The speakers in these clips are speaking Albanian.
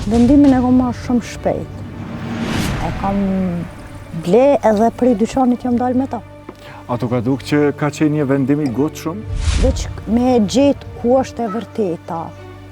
Vendimin e kom marrë shumë shpejt. E kam ble edhe prej dyqanit jam dalë me ta. Ato ka duk që ka qenë një vendim I gotë shumë? Veç me gjetë ku është e vërteta,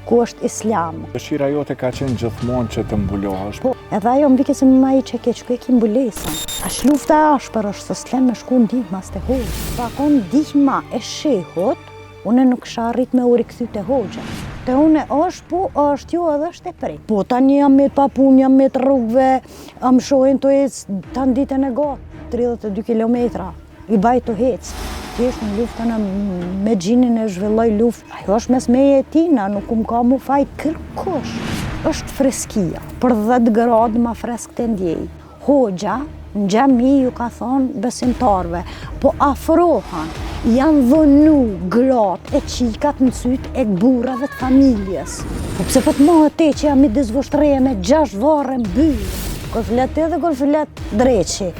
ku është islam. Dëshira jote ka qenë gjithmonë që të mbulohesh. Po, edhe ajo më vike se më i që keq, ku e ki mbulesën. Ash lufta e ashpër është se s'len me shku ndihma s'te hoxha. Pa kon ndihma e shehut, une nuk isha arrit me u rikthy te hoxha. Te une është, po është jo edhe është e prej. Po tani jam me papun, jam me të rrugve, am shohin të ecë tanë ditën e gatë, 32 kilometra. I baj të hecë. Thjesht në luftën me gjinin e zhvilloj luftë. Ajo është mes meje e tina, nuk ka mu faj kërkush. Është freskia, për 10 gradë ma fresk të ndjej. Hoxha në xhami ju ka thonë besimtarve, po afrohan, janë dhënu gratë e qikat në sytë e burrave të familjes. Po pse po të mohë te që jam midis voshtreje me 6 varre mbyrë. Kur flet edhe kur flet dreqi.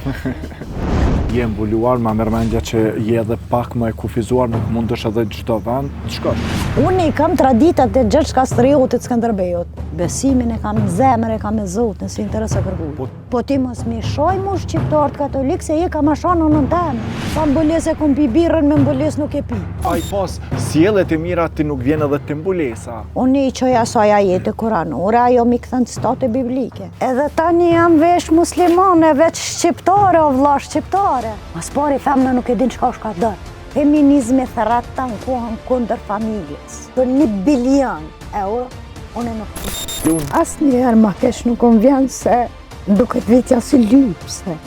Je mbuluar, ma mërmendja që je edhe pak më e kufizuar, nuk mundësh edhe çdo vend të shkosh. Unë I kam traditat e Gjergj Kastrioti të Skënderbejut. Besimin e kam në zemër, e kam me Zotin, si interes e kërkuj. Po ti mos mi shoj mu shqiptarët katolik se je ka ma shonë në temë. Pa mbules e kom pi birën, me mbules nuk e pi. Aj pos, sjellet e mira ti nuk vjen edhe të mbulesa. Unë I qoj asaj ajete kuranore, ajo mi këthën citate biblike. Edhe tani jam vesh muslimane, veç shqiptare o vlla shqiptare. Mas pari femna nuk e din çka është ka dërë. Feminizmi thërrat ta në kohën kundër familjes. Për 1 bilion euro, unë nuk të. Asë njerë ma kesh nuk më vjen se duket vitja si lypse.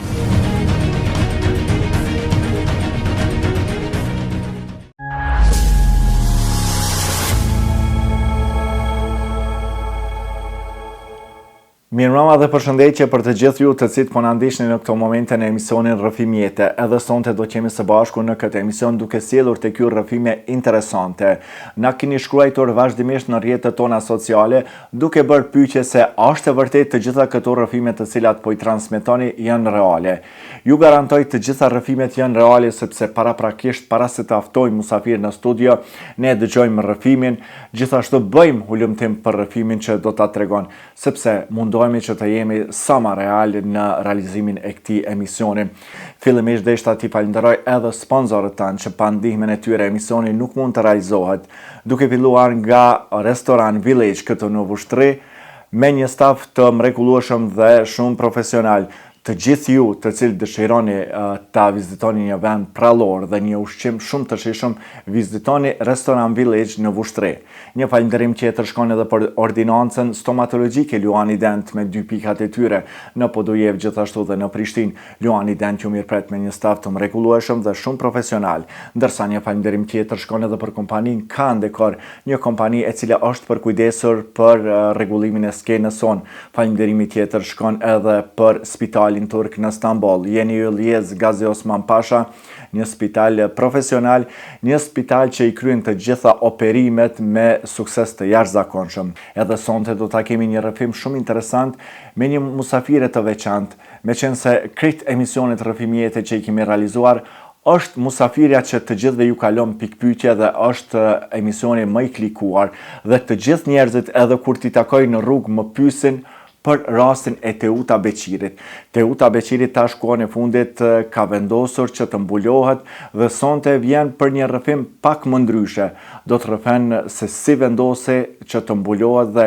Mirëmbrëma dhe përshëndetje për të gjithë ju të cilët po na ndiqni në këto momente në emisionin Rrëfim Jete. Edhe sonte do të jemi së bashku në këtë emision duke sjellur tek ju rrëfime interesante. Na keni shkruar vazhdimisht në rrjetet tona sociale duke bërë pyetje se a është e vërtetë të gjitha këto rrëfime të cilat po I transmetoni janë reale. Ju garantoj të gjitha rrëfimet janë reale sepse paraprakisht para se të ftojmë musafir në studio, ne dëgjojmë rrëfimin, gjithashtu bëjmë hulumtim për rrëfimin që do ta tregon, sepse mundohemi që të jemi sa më real në realizimin e këtij emisioni. Fillimisht deshta t'i falenderoj edhe sponsorët tanë që pa ndihmën e tyre emisioni nuk mund të realizohet, duke filluar nga Restoran Village këtu në Vushtrri, me një staf të mrekullueshëm dhe shumë profesional. Të gjithë ju të cilët dëshironi ta vizitoni një vend prallor dhe një ushqim shumë të shijshëm, vizitoni Restoran Village në Vushtrri. Një falënderim tjetër shkon edhe për ordinancën stomatologjike Luani Dent me 2 pikat e tyre në Podujev gjithashtu dhe në Prishtinë. Luani Dent ju mirëpret me një staf të mrekullueshëm dhe shumë profesional. Ndërsa një falënderim tjetër shkon edhe për kompaninë Kan Dekor, një kompani e cila është përkujdesur për rregullimin e skenës son. Falënderimi tjetër shkon edhe për Spitalin Turk në Stamboll, Yeni Yıldız Gazi Osman Pasha, një spital profesional, një spital që I kryen të gjitha operimet me sukses të jashtëzakonshëm. Edhe sonte do ta kemi një rrëfim shumë interesant me një musafire të veçantë, meqense krejt emisionet Rrëfim Jete që I kemi realizuar është musafirja që të gjithëve ju kalon pikpyetje dhe është emisioni më I klikuar dhe të gjithë njerëzit edhe kur t'i takoj në rrugë më pyesin për rastin e Teuta Beqirit. Teuta Beqirit tash kohën e fundit ka vendosur që të mbulohet dhe sonte vjen për një rrëfim pak më ndryshe. Do të rrëfen se si vendosi që të mbulohet dhe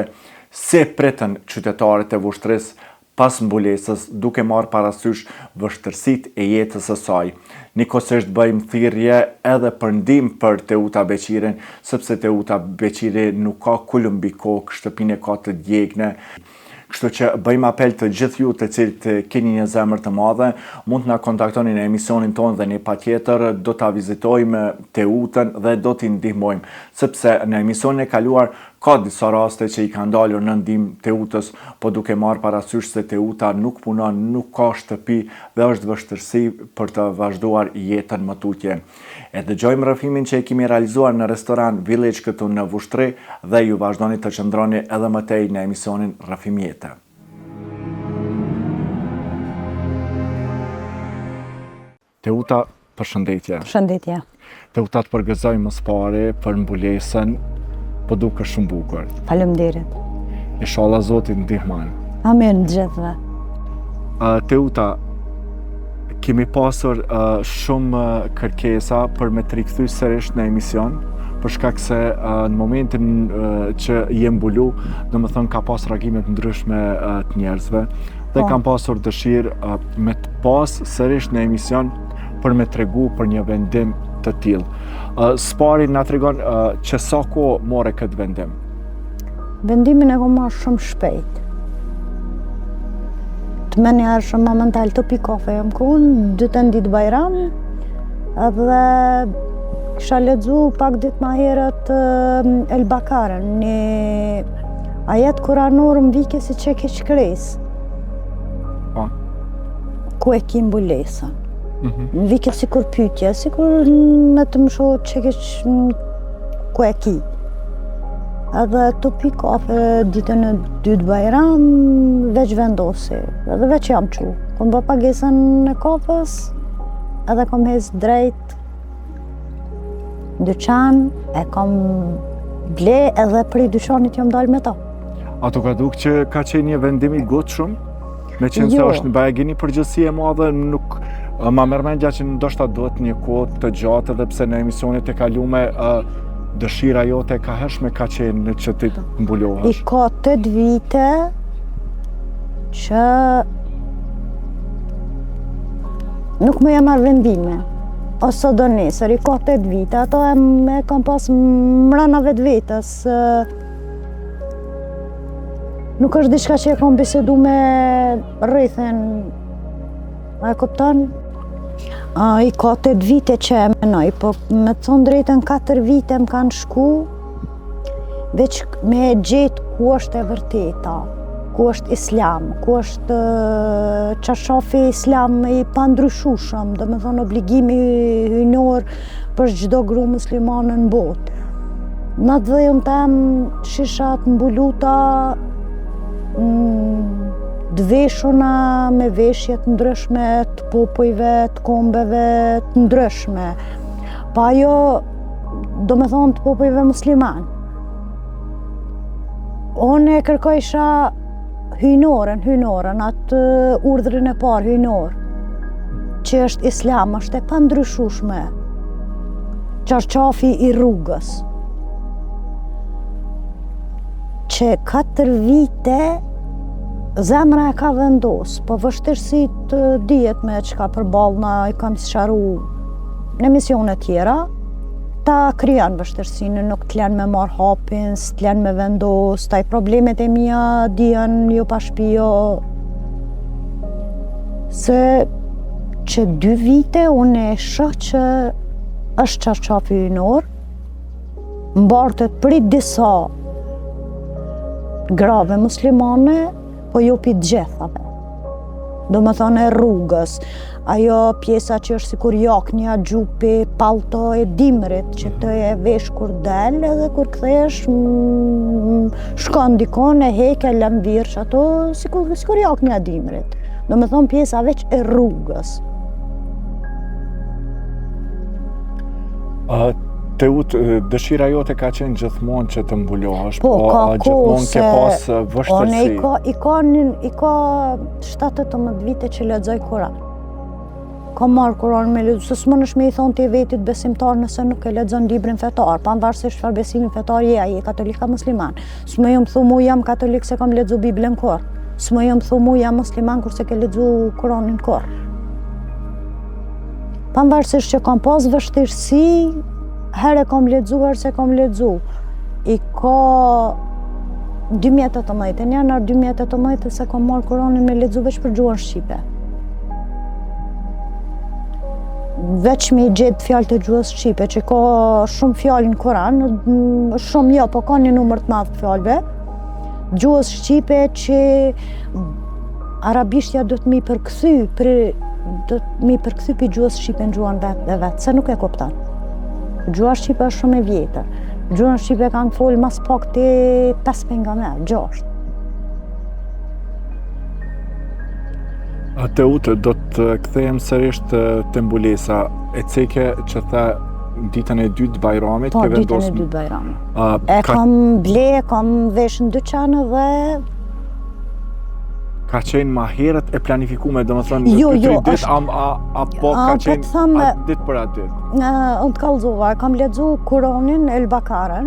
si pritën qytetarët e Vushtrisë pas mbulesës duke marrë parasysh vështirësitë e jetës së saj. Nikosisht bëjmë thirrje edhe për ndihmë për Teuta Beqirin, sepse Teuta Beqiri nuk ka kulm mbi kokë, shtëpinë ka të djegnë. Kështu që bëjmë apel të gjithë ju të cilët keni një zemër të madhe, mund të na kontaktoni në emisionin tonë dhe ne patjetër do ta vizitojmë Teutën dhe do t'i ndihmojmë, sepse në emisionin e kaluar ka disa raste që I kanë dalur në ndihmë Teutës, po duke marrë parasysh se Teuta nuk punon, nuk ka shtëpi dhe është vështirësi për të vazhduar jetën më tutje. E dëgjojmë rrëfimin që e kemi realizuar në Restoran Village këtu në Vushtrri dhe ju vazhdoni të qëndroni edhe më tej në emisionin Rrëfim Jete. Teuta, përshëndetje. Përshëndetje. Teuta të përgëzoj më së pari për mbulesën, po duke shumë bukur. Faleminderit. Inshallah Zoti ndihmon. Amen gjithve. Teuta, kemi pasur shumë kërkesa për me të rikthy sërish në emision, për shkak se në momentin që jem mbulu, domethënë ka pas reagime të ndryshme të njerëzve dhe kam pasur dëshirë me të pas sërish në emision për me tregu për një vendim të tillë. Spari na tregon që sa kohë more këtë vendim. Vendimin e kam marrë shumë shpejt. Të meni arshëm momental të pi kafe jam kun, 2 ditë Bajram, edhe kisha lexu pak ditë ma herët El Bakaren, një ajet kuranor më vike si që ke shkres. Ku e ki mbulesën. Më vike si kur pytje, si kur me të më shoh që ke ku e ki. Edhe të pi kafe ditën e 2 Bajram, veç vendosi, edhe veç jam qu. Kom bë pagesën e kafës, edhe kom hez drejt dyqan, e kom ble edhe prej dyqanit jam dal me ta. Ato ka duk që ka qenë një vendim i gotshëm, me qenë se është në Bajagini përgjithësi e madhe, nuk ma merr mendja që ndoshta duhet një kohë të gjatë edhe pse në emisionet e kalume dëshira jote ka hershme ka qenë që ti mbulohesh. I ka 8 vite që nuk më jam marrë vendime. Ose do nesër, i ka 8 vite, ato e kam pas mrena vetës. Nuk është diçka që e kam bisedu me rrethin, e kupton? I ka 8 vite që e menoj, po me të thonë drejtën 4 vite më kanë shku, veç me gjetë ku është e vërteta, ku është islam, ku është çarçafi islam i pandryshueshëm, do me thonë obligimi hyjnor për çdo gru muslimane në botë. Në të dhejën tem shishat mbuluta, dveshuna me veshje të ndryshme të popujve, të kombeve të ndryshme. Pa ajo, do me thonë të popujve musliman. Unë e kërkojsha hyjnoren, atë urdhrin e parë hyjnor, që është islam, është e pandryshueshme, çarçafi i rrugës. Që 4 vite zemra e ka vendos, po vështirësit dihet me çka përballna i kam sqaru në emisione tjera, ta krijan vështirësinë, nuk t'len me marr hapin, s'tlen me vendos, taj problemet e mia dihen jo pa shpio. Se që 2 vite unë e shoh që është çarçafi hyjnor, mbartet prit disa grave muslimane, po jo pi gjithave. Do me thonë e rrugës, ajo pjesa që është sikur jaknja, gjupi, palto e dimrit, që të e vesh kur del, edhe kur kthesh, shkon dikon e heke, lëm virsh, ato sikur jaknja dimrit. Do me thonë pjesa veç e rrugës. Teut, dëshira jote ka qenë gjithmonë që të mbulohesh, po gjithmonë ke pas vështirësi. I ka 7-18 vite që lexoj Kur'an. Kam marrë Kur'an me lexu, se s'mundesh me i thonë ti vetit besimtar nëse nuk e lexon librin fetar, pavarësisht çfarë besimi fetar je, ai katolik apo musliman. S'më jam thumu jam katolik se kam lexu Biblën kur. S'më jam thumu jam musliman kurse ke lexu Kur'anin kur. Pavarësisht që kam pas vështirësi, herë kam lexu, herë se kam lexu. I ka 2018, në janar 2018 se kam marrë Kur'anin me lexu veç për gjuhën shqipe. Veç me i gjetë fjalët e gjuhës shqipe, që ka shumë fjalë në Kur'an, shumë jo, po ka një numër të madh fjalëve. Gjuhës shqipe që arabishtja do të mi përkthy, për gjuhës shqipe në gjuhën vetë, se nuk e kupton. Gjuha shqipe është shumë e vjetër. Gjuhën shqipe kanë folë mas pak të 5 pejgamber, 6. Teut, do të kthehem sërish te mbulesa. E ceke që tha ditën e dytë të Bajramit. Po, ditën e dytë Bajramit. E kam ble, kam vesh në dyqan dhe... Ka qenë ma herët e planifikume, do më thënë, Jo, ditë, apo ka qenë atë ditë për atë ditë? Unë të kalzova, kam lexu Kur'anin, El Bakarën,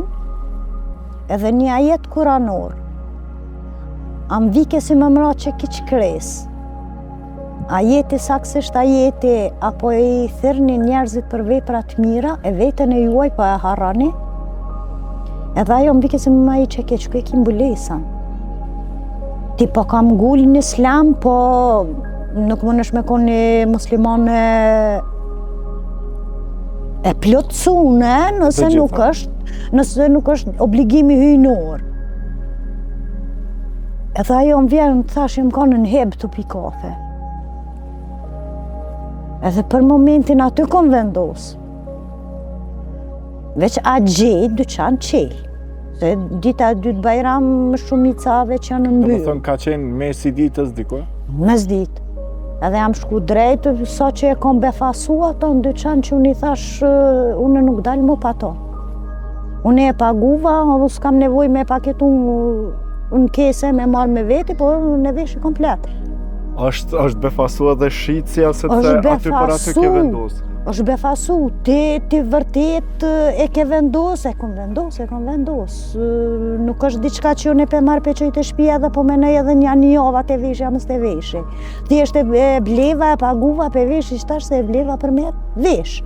edhe një ajet kuranor. Am vike si më mra që ki kres. Ajeti saksisht ajeti, apo i thirrni njerëzit për veprat mira, e veten e juaj pa e harrani. Edhe ajo më vike si më i që ke ki mbulesan. Ti po kam gull në islam, po nuk më nësh me konë një muslimane e plotësune nëse nuk është obligimi hyjnor. Edhe ajo më vjerë më thash më kanë në heb të pi kafe. Edhe për momentin aty kom vendos. Veç a gjej dyqan qel. Se dita e dytë Bajram shumicave që janë mbyllur. Do të thonë ka qenë mes i ditës diko? Mes ditë. Edhe jam shku drejt, sa që e kom befasu ato në dyqan që unë i thash, unë nuk dalë më pa to. Unë e paguva, s'kam nevoj me paketu në kese me marrë me veti, por në vesh i komplet. është befasu edhe shqitësia, sepse aty për aty ke vendosë? është befasu, ti vërtet e ke vendos, e kom vendos. Nuk është diçka që unë e pe marrë pe qëjtë e shpia dhe po menoj edhe një javë të veshi, jam s'te veshi. Thjesht e bleva, e paguva pe veshi, shtash se e bleva për me vesh.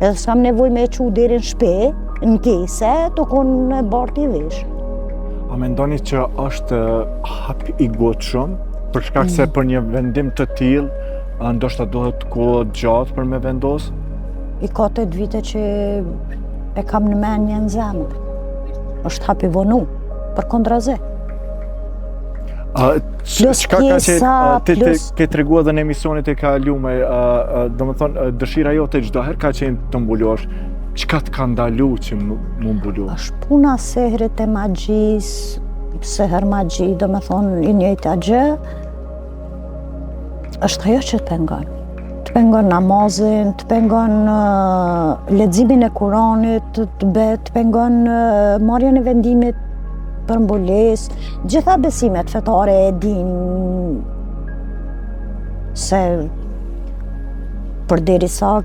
Edhe s'kam nevoj me e qu deri në shpe, në kese, të konë barti vesh. A mendoni që është hap i gotshëm, për shkak se për një vendim të tillë, ndoshta duhet kohë gjatë për me vendos? I ka 8 vite që e kam në mendje në zemër. Është hap i vonu, për kontraze. Çka ka qenë, ke treguar edhe në emisionet e kalume, domethënë dëshira jote çdo herë ka qenë të mbulosh. Çka të ka ndalu që më mbulu? Është puna sehrit e magjisë, seher magji, domethënë i njëjta gjë. Është ajo që të pengon. Të pengon namazin, të pengon leximin e Kuranit, të pengon marrjen e vendimit për mbulesë. Gjitha besimet fetare e din se përderisa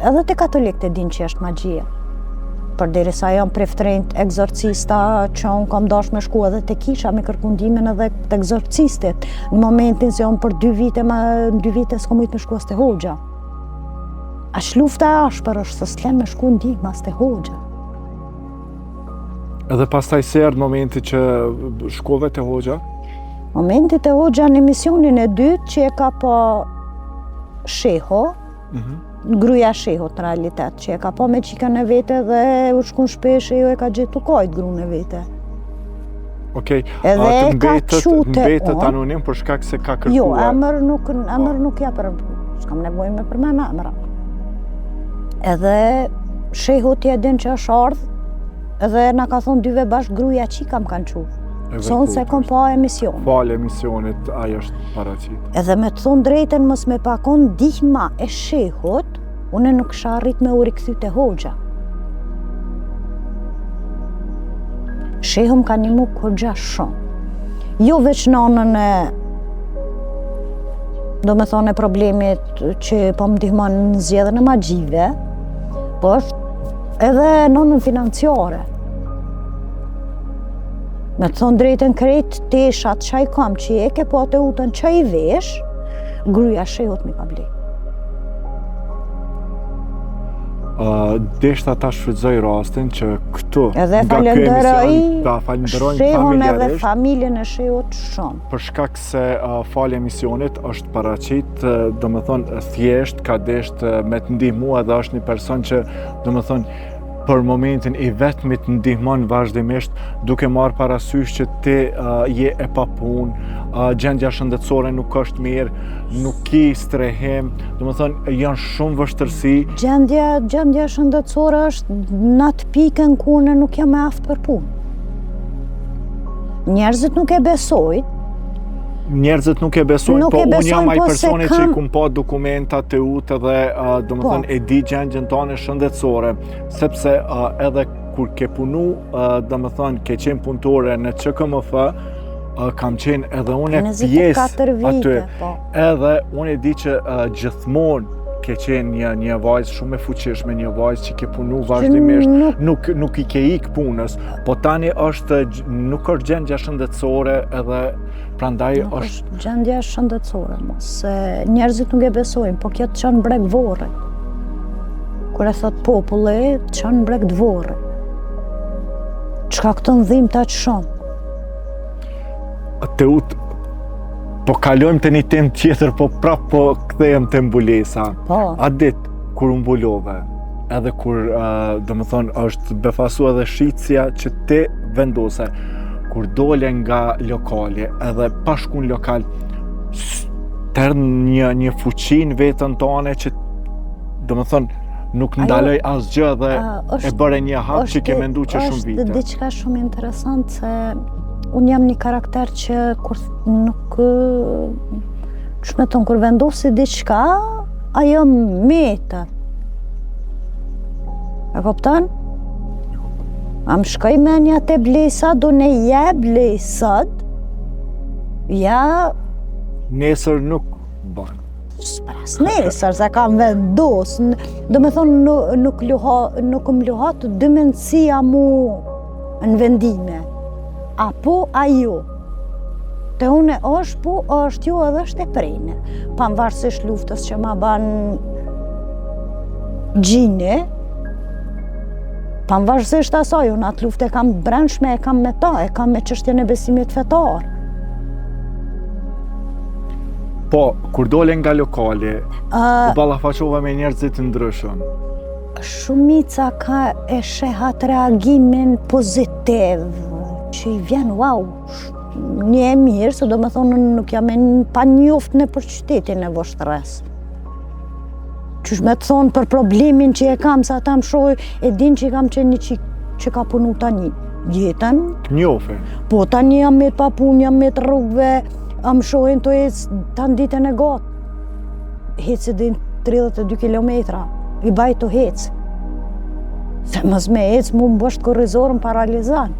edhe te katolikët e din që është magjia. Përderisa janë preftrejnë egzorcista që unë kam dash me shku edhe te kisha me kërkundimin edhe të egzorcistit. Në momentin se janë për 2 vite, në 2 vite s'kom mujt me shku as te hoxha. Ash lufta e ashpër është se s'lem me shku ndihmë as te hoxha. Edhe pastaj se erdhi momenti që shkove te hoxha? Momenti te hoxha në emisionin e dytë që e ka pa sheho, gruaja shehot në realitet, që e ka pa me qikën e vete dhe u shkun shpesh e jo e ka gjetu kajt gruën e vete. Okej, edhe atë mbetet anonim për shkak se ka kërkuar? Jo, emër nuk ja për, s'kam nevojë me përmend emra. Edhe shehot i e din që është ardhë, edhe na ka thonë dyve bashkë gruaja qika më kanë qu. Sonë se kom pa emision. Falë emisionit, ajo është paraqit. Edhe me të thonë drejten mos me pakon ndihma e shehut, unë nuk kisha arrit me u rikthy te hoxha. Shehu më ka nimu hoxha shumë. Jo veç nanën e, do me thonë e problemit që po më ndihmon në zgjedhjen e magjive, po është edhe nanën financiare. Me të thonë drejten krejt teshat që i kam që e ke po të utën që i vesh, gruaja shehut mi ka ble. Deshta ta shfrytëzoj rastin që këtu edhe falenderoj shehun edhe familjarisht familjen e shehut shumë. Për shkak se falë emisionit është paraqit, domethënë thjesht ka desht me të ndihmu edhe është një person që domethënë për momentin i vetmit ndihmon vazhdimisht duke marrë parasysh që ti je e pa punë, gjendja shëndetësore nuk është mirë, nuk ki strehim, domethënë janë shumë vështirësi. Gjendja shëndetësore është në atë pikën ku unë nuk jam e aftë për punë. Njerëzit nuk e besojnë. Njerëzit nuk e besojnë, Nuk po e unë besojnë, jam ai po se personi që i kam- kum pa dokumentat e ut edhe domethënë e di gjendjen tone shëndetësore, sepse edhe kur ke punu, domethënë ke qenë punëtore në ÇKMF, kam qenë edhe unë 24 pjesë vite, aty. po. Edhe unë e di që gjithmonë ke qenë një vajzë shumë e fuqishme, një vajzë që ke punu vazhdimisht, nuk i ke ik punës, po tani nuk është gjendja shëndetësore edhe prandaj është... Gjendja shëndetësore, se njerëzit nuk e besojnë, po kjo të qanë breg vorre. Kur e thot populli, të qanë breg dvorre. Çka këto ndhim të aqë shumë? Teut, po kalojmë të një tem tjetër, po prap po kthehem te mbulesa. Po. A ditë kur u mbulove, edhe kur domethënë është befasu edhe shitësia që ti vendose, kur dole nga lokali, edhe pa shku në lokal, tërë një fuqin vetën tone që domethënë nuk ndaloj asgjë dhe e bëre një hap që ke mendu që shumë vite. Është diçka shumë interesant se unë jam një karakter që kur nuk kur vendosi diçka, ajo metet. E kupton? Am shkoj menja te blesa, do ne je blesat, ja... Nesër nuk bën. S'pras nesër, se kam vendos. Do me thonë nuk më luhat dëmendësia mu në vendime. Apo ajo. Te une është, po është jo edhe është e prejne. Pavarësisht luftës që ma ban gjini, pavarësisht asaj, unë atë luftë e kam brendshme, e kam me ta, e kam me çështjen e besimit fetar. Po, kur dole nga lokali, u ballafaqova me njerëzit të ndryshëm. Shumica ka e shehat reagimin pozitiv, që i vjen, wow, një e mirë, se do me thonë nuk jam e pa njoft në për qytetin e Voshtres. Qysh me të thonë për problemin që e kam, sa ta më shohë, e din që i kam qenë një që ka punu tani jetën. Njofe. Po, tani jam me të papunë, jam me të rrugëve, më shohin të ecë ta në ditën e gatë. Hecë din 32 kilometra, i baj të hecë. Se mës me ecë, mu më bështë korrizorën paralizan.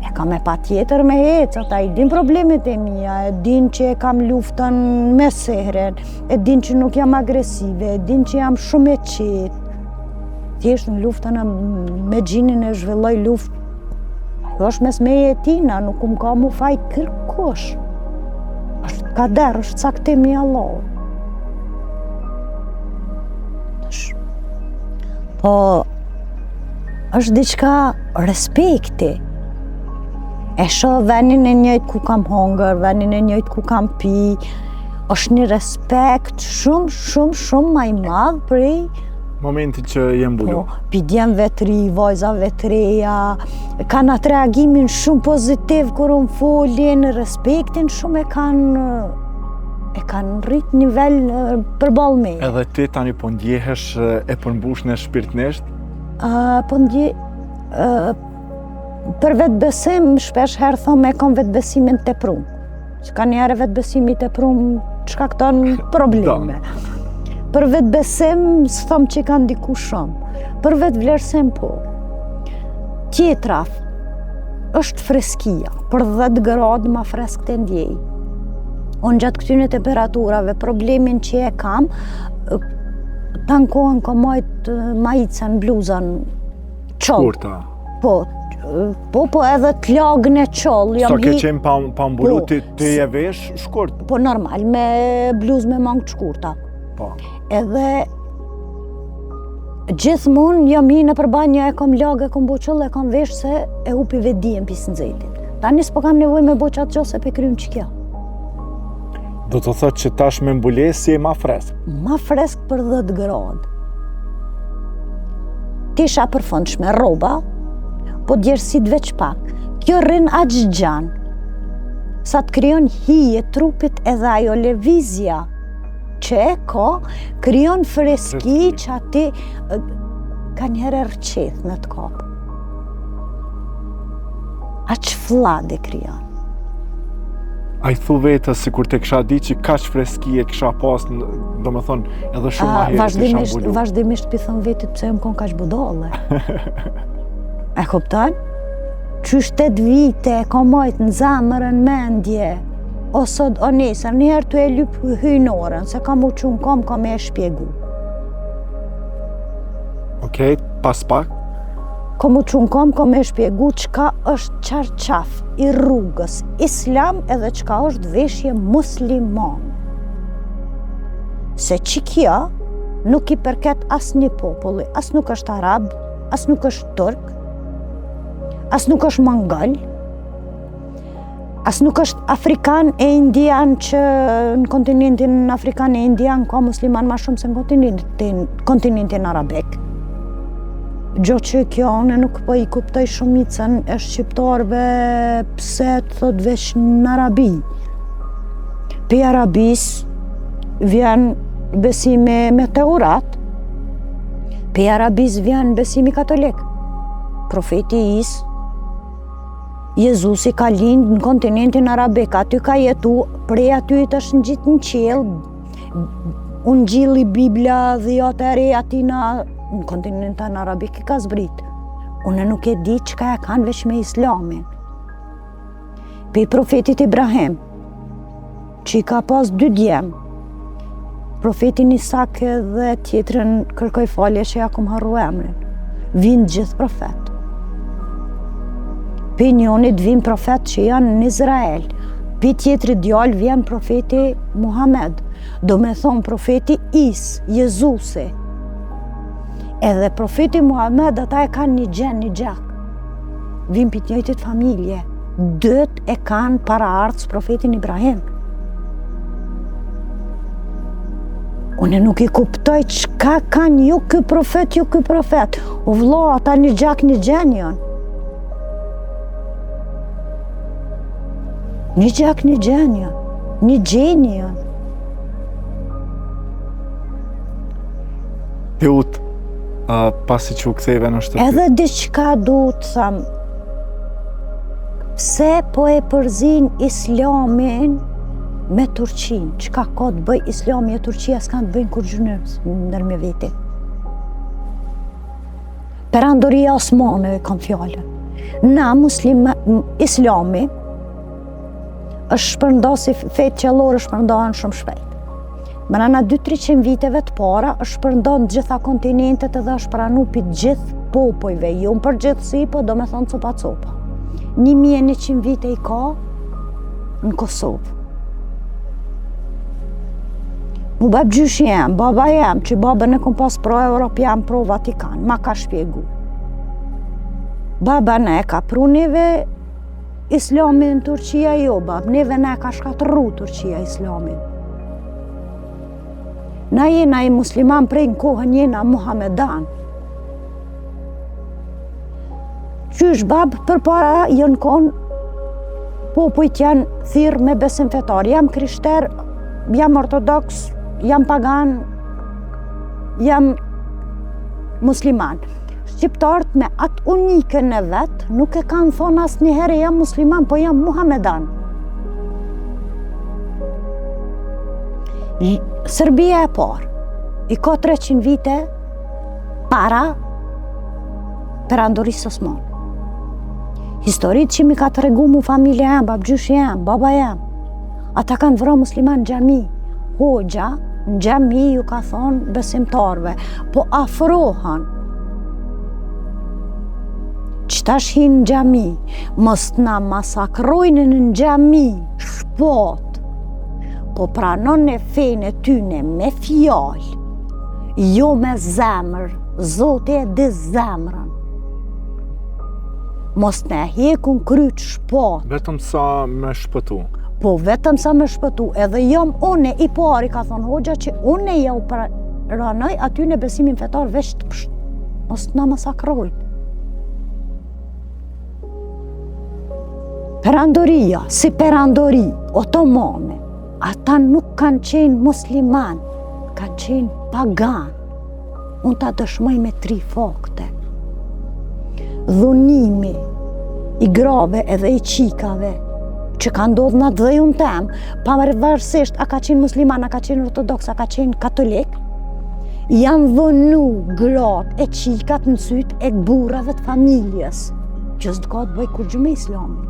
E kam e pa tjetër me ecë, ata i din problemet e mija, e din që e kam luftën me sehren, e din që nuk jam agresive, e din që jam shumë e qetë. Thjesht në luftën me gjinin e zhvilloj luftë. është mes meje e tina, nuk më ka mu faj kërkosh. është kader, është caktimi i Allahut. Po, është diçka respekti. E shoh venin e njëjtë ku kam hongër, venin e njëjtë ku kam pi, është një respekt shumë ma i madh prej momentin që jem bulu. Po, pidjemve të ri, vajzave të reja, kanë atë reagimin shumë pozitiv kur unë folin, respektin shumë e kanë rrit nivel përballë me. Edhe ti tani po ndjehesh e përmbushne shpirtnisht? Po për vetë besim, shpesh herë thome e kam vetë besimin të prum. Që ka njëre vetë besimi të prum, çka këton probleme. Për vetë besim, së thom që ka ndiku shumë. Për vetë vlerësim, po. Tjetra, është freskia. Për 10 gradë ma fresk të ndjej. Unë gjatë këtyne temperaturave, problemin që e kam, tankohen ka majicën, bluzën, qoll. Shkurta. Po edhe të lagën e qoll. Sa ke qenë pa mbulu, ti je vesh shkurt? Po normal, me bluzë me mangë shkurta. Po. Edhe gjithmonë jam hi në përbanja, e kom lagë, e kom bo qoll, e kom vesh se e hupi vedien pisë nxehtit. Tani s'po kam nevoj me bo qatë gjohë se pe krym që kja. Do të thotë që tash me mbulesë je ma fresk? Ma fresk për 10 gradë. Tisha përfundshme rroba, po djerësit veç pak. Kjo rrin aq gjanë. Sa të krijon hije trupit edhe ajo lëvizja që e ka, krijon freski që ati ka njëherë rqeth në të kapë. Aq flade krijon. A I thu vetës si kur te kisha di që kaq freski e kisha pas, do me thonë, edhe shumë ma herë të isha mbulu. Vazhdimisht pithan vetit pse më kon kaq budale. E kupton? Qysh 8 vite ka majt në zemrën, mendje, o sot o nesër, njëherë të e lyp hyjnorën, se kam u qunë kam e shpjegu. Okej, pas pak? Kam u qunë kam e shpjegu qka është qarqaf I rrugës islam edhe qka është veshje musliman. Se që kjo nuk I përket as një populli, as nuk është arab, as nuk është turk, as nuk është mongol, as nuk është afrikan e indian që në kontinentin afrikan e indian ka musliman ma shumë se në kontinentin arabik. Gjo që kjo unë nuk po I kuptoj shumicën e shqiptarve pse të thot veç në Arabi. Pe Arabis vjen besimi me Teurat, pe Arabis vjen besimi katolik. Profeti Is, Jezusi ka lind në kontinentin arabik, aty ka jetu, prej aty të është ngjit në qiell, unë gjilli Biblia dhe jo të re atina në kontinentin arabik I ka zbrit. Unë nuk e di çka e kanë veç me islamin. Pe profetit Ibrahim, që I ka pas 2 djem, profetin Isak dhe tjetrën kërkoj falje që ja kom harru emrin. Vinë gjithë profet. Pe njonit vin profet që janë në Izrael. Pe tjetri djallë vjen profeti Muhammed. Do me thonë profeti Is, Jezusi. Edhe profeti Muhammed ata e kanë një gjen, një gjak. Vin për njëjtit familje. Dët e kanë para ardhës profetin Ibrahim. Unë nuk I kuptoj çka kanë ju ky profet. O vëlla, ata një gjak, një gjen janë. Një gjak, një gjen janë. Një gjeni janë. Pjut, pasi që u ktheve në shtëpi. Edhe diçka du të tham, pse po e përzin islamin me Turqin? Çka ka të bëj islami e Turqia s'kan të bëjnë kur gjë ndër me vete. Perandoria Osmane kam fjallën. Na islami është shpërnda si fejt qellor është shpërndahen shumë shpejt. Brana 200-300 viteve të para është shpërnda në gjitha kontinentet edhe është pranu për gjithë popojve, jo në përgjithësi, po do me thonë copa. 1100 vite I ka në Kosovë. Mu bab gjysh jem, baba jem, që babën e kom pas pro Europian, pro Vatikan, ma ka shpjegu. Baba ne ka pru neve islamin në Turqia, jo bab, neve ne ka shkatërru Turqia islamin. Na jena I musliman prej në kohën jena Muhamedan. Qysh bab, për para jënë konë popujt janë thirë me besim fetar. Jam krishter, jam ortodoks, jam pagan, jam musliman. Shqiptarët me atë unikën e vetë nuk e kanë thonë asë njëherë jam musliman, po jam Muhamedan. Serbia e parë, I ka 300 vite para perandorisë Osmane. Historitë që mi ka të regu mu familje jam, babgjysh jam, baba jam, ata kanë vëra musliman në xhami. Hoxha në xhami ju ka thonë besimtarve, po afrohan. Qëtash hinë në xhami, mos na masakrojnë në xhami, shpot, po pranon e fejnë e tyne me fjallë, jo me zemër, Zoti e di zemrën. Mos ne hekun kryç shpat. Vetëm sa me shpëtu. Po vetëm sa me shpëtu, edhe jam une I pari, ka thonë hoxha, që une ja u pranoj aty në besimin fetar veç të pësht. Mos na masakrojnë. Perandoria, si perandori, otomane, ata nuk kanë qenë musliman, kanë qenë pagan. Unë ta dëshmoj me 3 fakte. Dhunimi I grave edhe I qikave, që ka ndodhë në dhejun tem, pavarësisht a ka qenë musliman, a ka qenë ortodoks, a ka qenë katolik, janë dhënu gratë e qikat në sytë e burrave të familjes, që s'do ka të bëj kur gjë me islamin.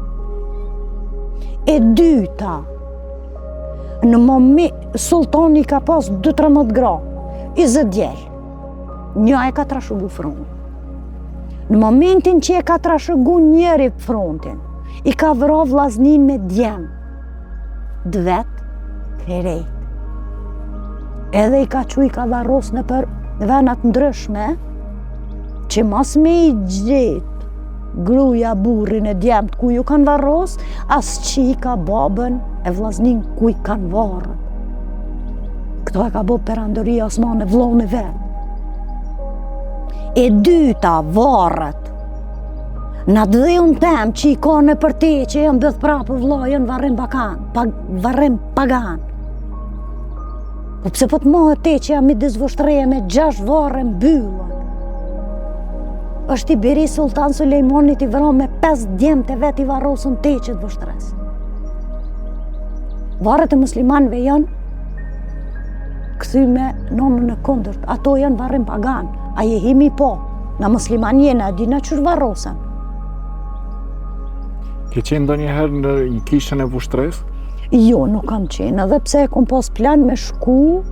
E dyta, në moment sultani ka pas 2-13 gra, 20 djel, një e ka trashëgu frontin. Në momentin që e ka trashëgu njeri frontin, i ka vëra vllaznin me djem, dvet, krejt. Edhe i ka i ka varros në për venat ndryshme, që mas me i gjetë gruja burrin e djemt ku ju kanë varros, as që i ka babën e vllaznin ku i kanë varrën. Këto e ka bo Perandoria Osmane vllon e vet. E dyta, varrët. Në dhejun tem që i ka në për te që janë bëdh prapë vllajën varrim pagan. Po pse po të mohë te që jam midis vështreje me 6 varre mbyllën. Është i biri Sultan Sulejmanit i vëron me 5 djemt e vet i varrosën te që të vështres. Varret e muslimanëve janë kthyme nonën e kundërt. Ato janë varrim pagan. A jehimi po. Na musliman jena, dina qërë varrosen. Ke qenë ndonjëherë në një kishën e vushtres? Jo, nuk kam qenë, edhe pse kom pas plan me shku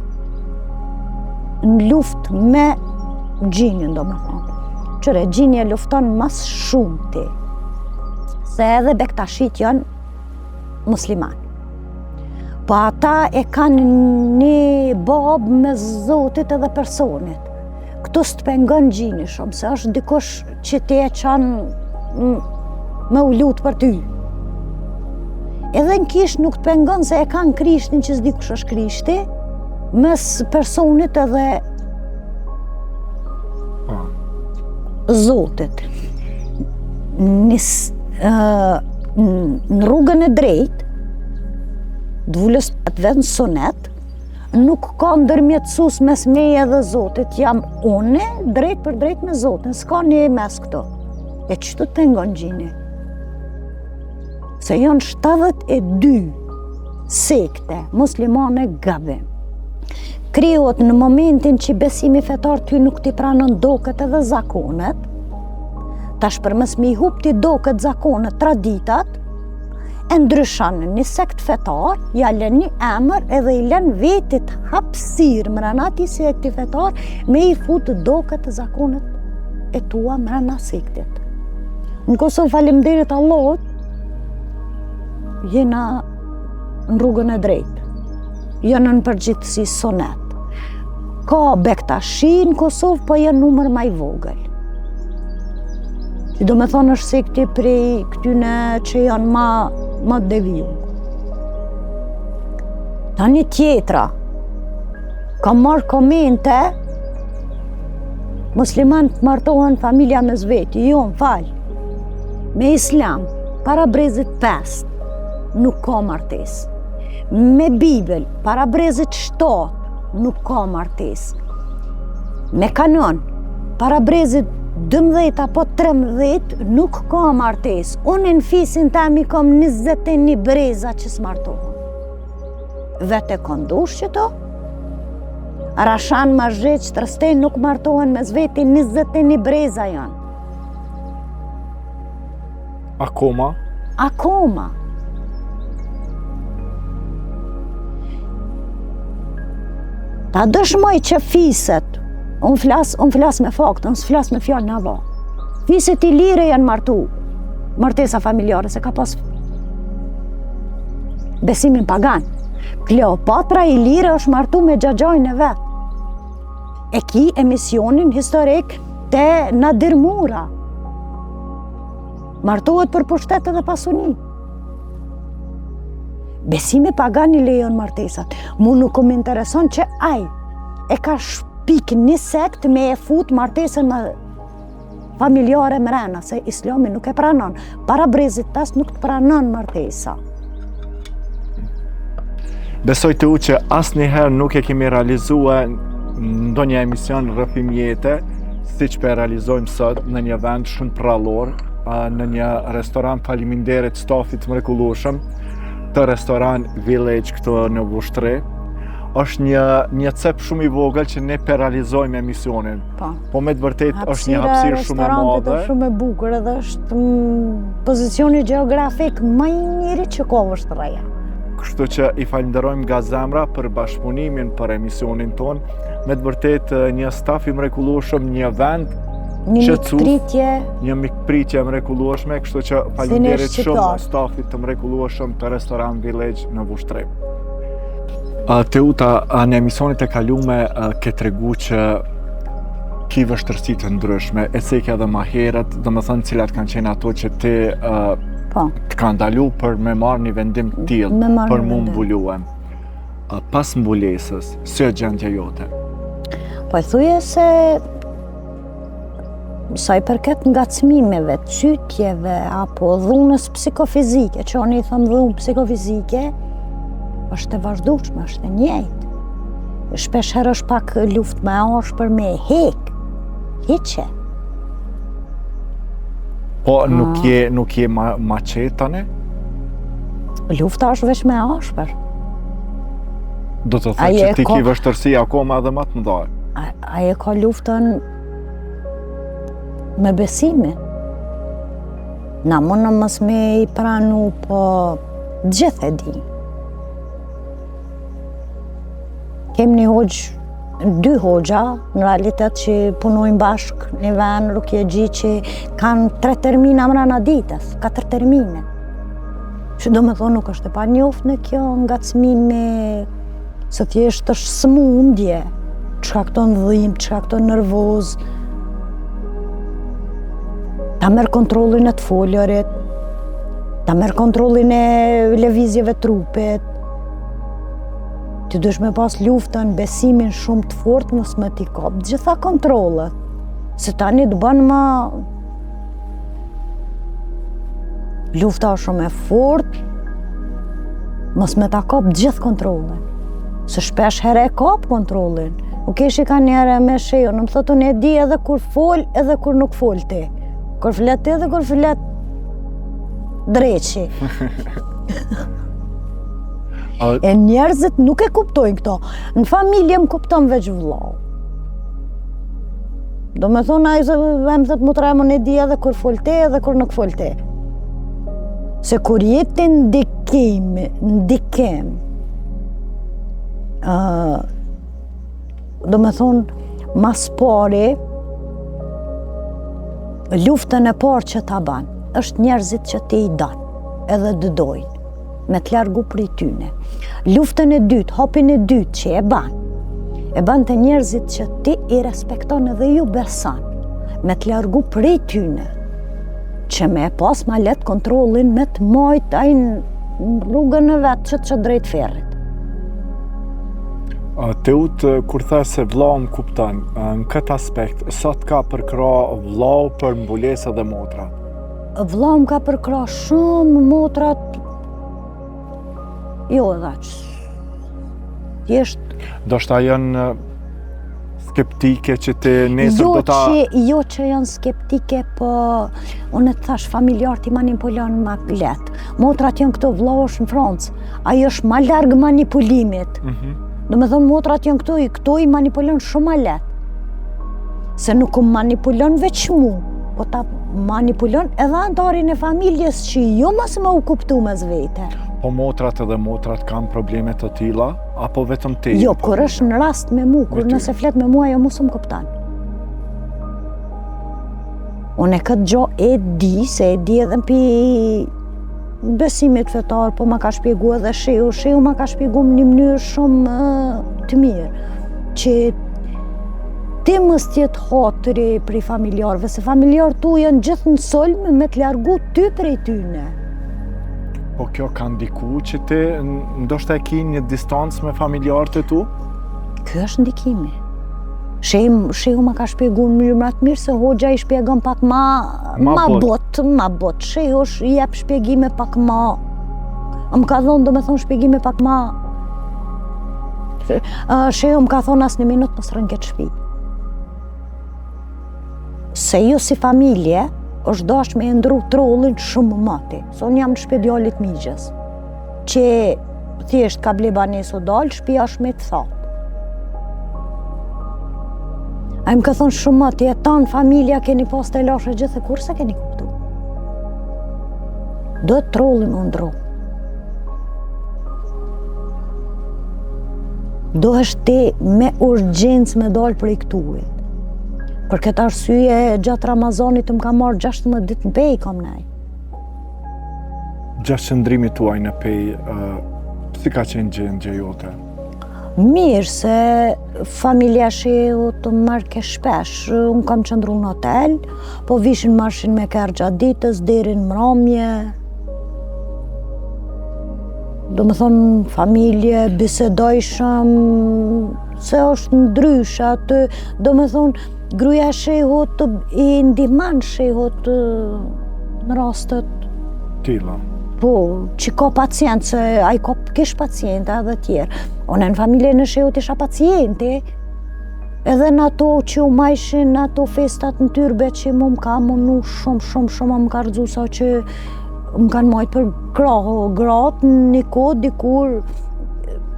në luft me gjinjën, do me thonë. Qëre, gjinje lufton mas shumë ti, se edhe bektashit janë musliman. Po ata e kanë një babë me Zotit edhe personit. Këtu s'të pengon gjini shumë, se është dikush që ti e qanë me u lutë për ty. Edhe në kish nuk të pengon se e kanë krishtin që s'di kush është krishti, mes personit edhe Zotit. Në rrugën e drejt, dvullës të vetë në sonet, nuk ka ndërmjetësus mes meje dhe Zotit, jam une drejt për drejt me Zotin, s'ka një mes këto. E qëtu të pengon gjini? Se janë 72 sekte muslimane gabim. Krijohet në momentin që besimi fetar ty nuk t'i pranon doket edhe zakonet, tash përmes me i hup t'i doket zakonet traditat, e ndryshon një sekt fetar, ja lën një emër edhe i lën vetit hapësirë mrena atij sekti fetar me i fut doket e zakonet e tua mrena sektit. Në Kosovë faleminderit Allahut, jena në rrugën e drejtë, jena në përgjithësi sonet. Ka bektashi në Kosovë, po janë numër ma i vogël. Do me thonë është sekti prej këtyne që janë ma deviju. Ta një tjetra, ka marrë komente, musliman të martohen familja me zveti, jo në falë. Me islam, para brezit 5, nuk ka martes. Me Bibel, para brezit 7, nuk ka martes. Me kanon, para brezit 12 apo 13, nuk ka martes. Unë në fisin temi kam 21 breza që s'martohen. Vete kondush që to? Rashan Mazhec, Trëstej nuk martohen me zveti, 21 breza janë. Akoma? Akoma. Ta dëshmoj që fiset, unë flas me fakt, unë s'flas me fjallë në ava. Fiset i lire janë martu, martesa familjare, se ka pas besimin pagan. Kleopatra i lire është martu me xhaxhajnë e vetë. E ki emisionin historik te Nadir Mura. Martohet për pushtet edhe pasuni. Besimi pagan i lejon martesat. Mu nuk më intereson që aj e ka shpik një sekt me e fut martesën familjare mrena, se islami nuk e pranon. Para brezit 5 nuk të pranon martesa. Besoj të u që asnjëherë nuk e kemi realizuar ndonjë emision rrëfim jete, siç po e realizojmë sot në një vend shumë prallor, në një restoran, faleminderit stafit mrekullueshëm, të restoran Village këtu në Vushtrri. Është një cep shumë i vogël që ne realizojmë emisionin. Po me të vërtet është një hapësirë shumë e madhe. Restorantet është shumë e bukur edhe është pozicioni gjeografik më i miri që ka Vushtrria. Kështu që i falenderojmë nga zemra për bashkëpunimin për emisionin ton. Me të vërtet një staf i mrekullueshëm, një vend një mikpritje mrekullueshme, kështu që falenderit shumë stafit të mrekullueshëm të restoran Village në Vushtrri. Teuta, në emisionit e kalume ke tregu që ki vështërsi të ndryshme, e se ke edhe ma herët, dhe më thënë cilat kanë qenë ato që ti të kanë dalu për me marrë një vendim t'ilë, për mu mbuluem. Pas mbulesës, si e gjendja jote? Po e thuje se sa i përket ngacmimeve, cytjeve, apo dhunës psikofizike, që oni i thëmë dhunë psikofizike, është e vazhdueshme, është e njëjtë. Shpesh herë është pak luftë me ashpër me hiqe. Po nuk je maqetane? Lufta është veç me ashpër. Do të thëtë që ti ki vështërsi akoma edhe më të mëdha. Aje ka luftën me besimin. Na mënë mës me i pranu, po gjithë e di. Kem një dy hoxha, në realitet që punojnë bashk një ven Rukje Gji që kanë 3 termina mrena ditës, 4 termine. Që do me thonë nuk është e pa njoft në kjo ngacmime, se thjesht është smundje, çka këto ndhim, çka këto nervoz, ta merr kontrollin e të folërit, ta merr kontrollin e lëvizjeve trupit. Ti dush me pas luftën, besimin shumë të fortë, mos me t'i kap gjitha kontrollet. Se tani të bën më... Lufta është shumë e fortë, mos me t'a kap gjithë kontrollet. Se shpesh herë e kap kontrollin. U kesh i ka njëre me shejo, në më thotë unë e di edhe kur fol, edhe kur nuk fol ti. Kur flet ti edhe kur flet dreqi. E njerëzit nuk e kuptojnë këto. Në familje më kupton veç vllau. Do me thonë, a i vëmë dhe të mutremën e di edhe kur fol te edhe kur nuk fol te. Se kur jeti ndikim, do me thonë, mas pari, luftën e parë që ta ban, është njerëzit që ti i danë, edhe dëdojnë, me të largu prej tyne. Luftën e dytë, hapin e dytë që e ban të njerëzit që ti i respekton edhe ju besan, me të largu prej tyne, që me pas ma let kontrolin me të majt ajnë rrugën e vetë që drejt ferrit. Teut, kur the se vllau më kupton, në këtë aspekt, sa të ka përkra vllau për mbulesë dhe motrat? Vllau më ka përkra shumë, motrat, jo edhe aqë. Do shta janë skeptike që ti nesër do ta... Jo që janë skeptike, po unë të thash familjarët i manipulon ma letë. Motrat janë këto, vllau është në Francë, ajo është ma largë manipulimit. Do me thonë, motrat janë këto i manipulon shumë ma letë. Se nuk manipulon veç mu, po ta manipulon edhe antarin e familjes që jo mas me u kuptu me zvete. Po motrat edhe motrat kanë probleme të tilla, apo vetëm ti? Jo, kur është në rast me mu, kur nëse flet me mua, jo mu së më kuptan. Unë e këtë gjo e di, se e di edhe mpi besimit fetar, po ma ka shpjegu edhe Shehu ma ka shpjegu në një mënyrë shumë të mirë, që ti mës tjetë hatëri prej familjarëve, se familjarë tu janë gjithë në solmë me të largu ty prej tyne. Po kjo ka ndiku që ti ndoshta e ki një distancë me familjarët e tu? Kjo është ndikimi. Shehu ma ka shpjegu në mënyrë më të mirë, se hoxha i shpjegon pak ma bot. Shehu i jep shpjegime pak ma... Më ka thonë, do me thonë shpjegime pak ma... Shehu më ka thonë asë një minut mos rënket shtëpi. Se ju si familje, është dash me ndru trollin shumë mati. Se unë jam në shtëpi djalit migjes. që thjesht ka ble banesë o dalë, shpia është me të thatë. A më ka thonë shumë më të jetan familja keni pas të lashe gjithë e kur se keni kuptu. Do të trolli më ndru. Do është ti me urgjencë me dalë për i këtuit. Për këtë arsye gjatë Ramazanit më ka marrë 16 ditë në pej kam nej. Gjatë qëndrimit tuaj në pej, si ka qenë gjendje jote? Mirë se familja shehu të marrë ke shpesh. Unë kam qëndru në hotel, po vishin marshin me kërë gjatë ditës, deri në mramje. Do më thonë familje, bisedojshëm, se është ndryshe aty, do më thonë gruja shehu të i ndihman shehu të në rastet. Tila. Po, që ka pacient, se a i ka kish paciente edhe tjerë. Unë në familje në shehut isha pacienti, edhe në ato që u majshin, në ato festat në tyrbe që mu më ka mënu shumë më ka rëzu sa që më kanë majtë për gratë, një kod, dikur,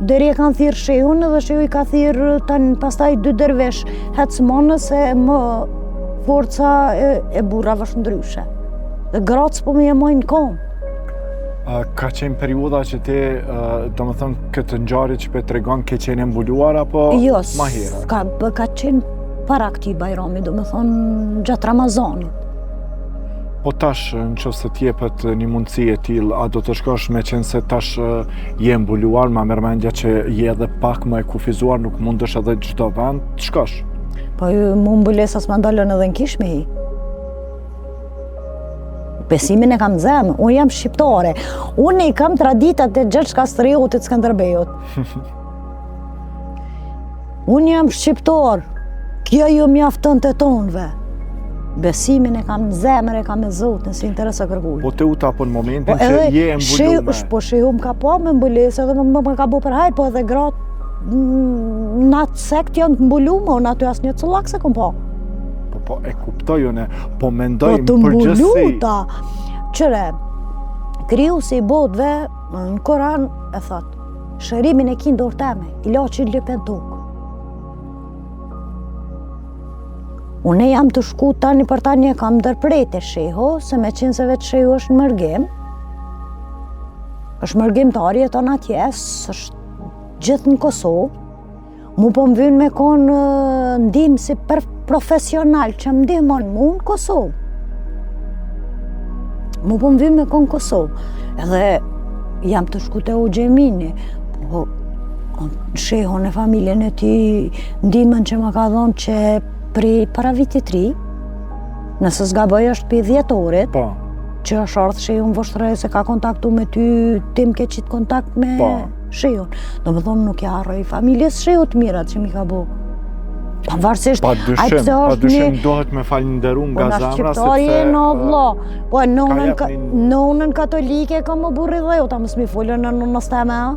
deri e kanë thirë shehun edhe shehu i ka thirë tanë pastaj 2 dervesh hecmonë se më forca e burrave është ndryshe. Dhe gratë s'po më e majnë kom. Ka qenë perioda që ti, do më thënë, këtë ngjarje që pe tregon ke qenë mbuluar apo ma herët? Jo, ka qenë para këtij bajrami, do më thënë gjatë Ramazanit. Po tash, në qoftë se t'jepet një mundësi e tillë, a do të shkosh me qenë se tash je mbuluar, ma merr mendja që je edhe pak më e kufizuar, nuk mundesh edhe çdo vend të shkosh? Po mu mbulesa s'ma ndalën edhe në kish me hi. Besimin e kam zemë, unë jam shqiptare. Unë i kam traditat e Gjergj Kastrioti të Skënderbejut. Unë jam shqiptar, kjo ju mjafton të tonëve. Besimin e kam në zemër, e kam e Zotin, si interes e kërkuj. Po te u ta po në momentin që je e mbulume? Po shehu më ka po me mbulesë, edhe më ka bo për hajt, po edhe gratë në atë sekt janë të mbulume, unë aty asë një cëllak se kom po. Po e kuptoj unë, po mendoj më përgjithsi. Po të mbuluta, qëre, kriju si i botëve në Koran e thot, shërimin e kinë dorë teme, i la që i lypen tokë. Unë jam të shku tani për tani e kam ndërprejt e sheho, se me qenë se vetë sheho është mërgim. është mërgjimtari e tonë atjes, është gjithë në Kosovë. Mu po më vynë me konë ndim si profesional që më ndihmon mu në Kosovë. Mu po më vynë me konë Kosovë. Edhe jam të shku te u Gjemini, po sheho në familjen e ti ndimën që më ka dhonë që para vitit 3, nëse s'gaboj është për 10 orit, që është ardhë shehun vështrej se ka kontaktu me ty, tim ke qitë kontakt me shehun. Do më thonë nuk ja harroj familjes shehut mirat që mi ka bo. Pavarësisht, pa dyshim dohet me falenderu nga zamra, sepse... Shqiptarje në vlo. Po nonën katolike ka më burri dhe jo, ta mësë mi fullën në nonës teme, a?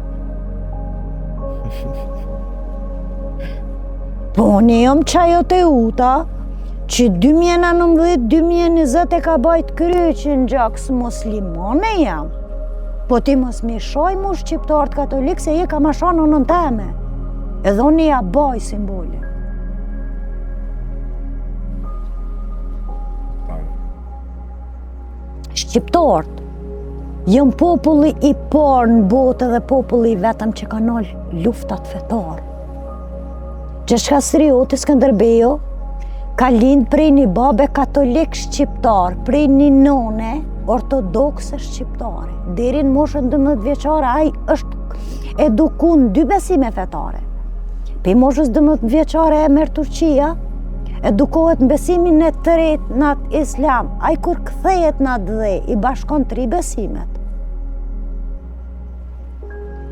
Po unë jam qajo të uta, që 2019-2020 e ka bajt kryqin gjaks muslimone jam. Po ti mos mi shoj mu shqiptarët katolik se je ka ma shonë në teme. Edhe unë ja baj simbolin. Shqiptarët jëm populli i parë në botë dhe populli vetëm që ka nolë luftat fetarë. Gjergj Kastrioti Skënderbejo ka lind prej një babe katolik shqiptar, prej një none ortodokse shqiptare. Deri në moshën 12 vjeçare, ai është eduku në 2 besime fetare. Pe moshës 12 vjeçare e merr Turqia, edukohet në besimin e tretë në atë islam. Ai kur kthehet në atë dhe i bashkon 3 besimet.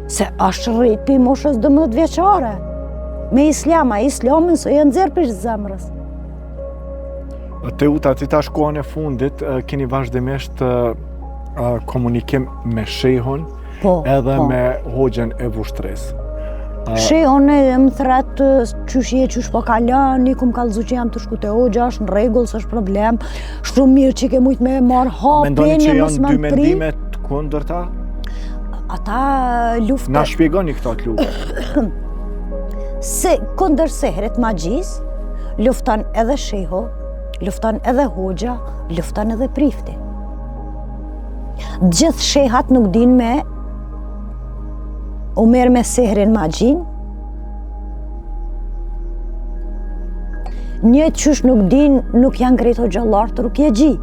Se është rrit pe moshës 12 vjeçare. Me islamin së janë nxerr për zemrës. Teuta, ti tash kohën e fundit keni vazhdimisht komunikim me shehun edhe me hoxhën e Vushtres. Shehun e më thret qysh po kalon, niku më kallëzu që jam të shku te hoxha, është në rregull, s'është problem. Shumë mirë që ke mujt me marr hapjen. Mendoni që janë 2 mendime të kundërta? ata luftë... Na shpjegoni këto të luftë. Se kundër sehrit magjis, luftan edhe sheho, luftan edhe hoxha, luftan edhe prifti. Gjithë shehat nuk din me u merë me sehrin magjin, një qysh nuk din, nuk janë krejt hoxhallar të rukje gji.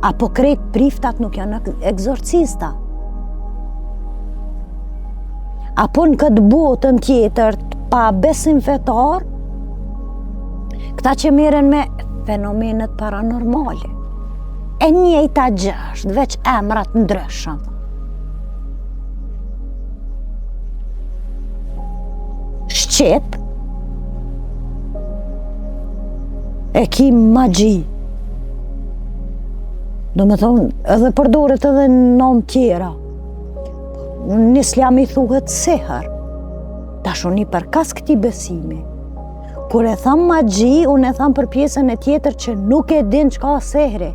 Apo krejt priftat nuk janë egzorcista. Apo në këtë botën tjetër, pa besim fetar, këta që meren me fenomenet paranormale. E njëjta gjësht, veç emrat ndryshëm. Shqip, e ki magji. Do me thonë, edhe përdoret edhe në nom tjera. Në islam i thuhet seher. Dashuni për kas këti besimi. Kur e tham magji, unë e tham për pjesën e tjetër që nuk e din çka sehri.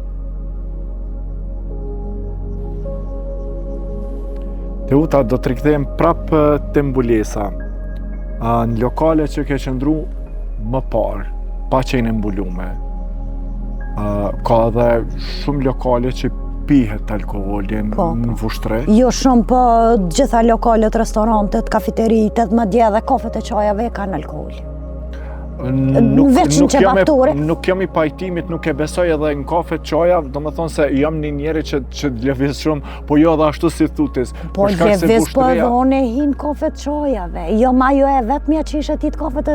Teuta, do të rikthehem prapë te mbulesa. Në lokale që ke qëndru më parë, pa qenë mbulume. Ka edhe shumë lokale që pihet alkoholin në vushtre. Jo shumë, po gjitha lokalet, restorantet, kafeteritë, madje edhe kafet e qajave kanë alkohol. Nuk jam i pajtimit, nuk e besoj edhe në kafe qaja, do me thonë se jam një njeri që lëviz shumë, po jo edhe ashtu si thutis. Po lëviz po edhe one hinë kafe qajave, jo ma jo e vetëmja që ishe ti të kafe të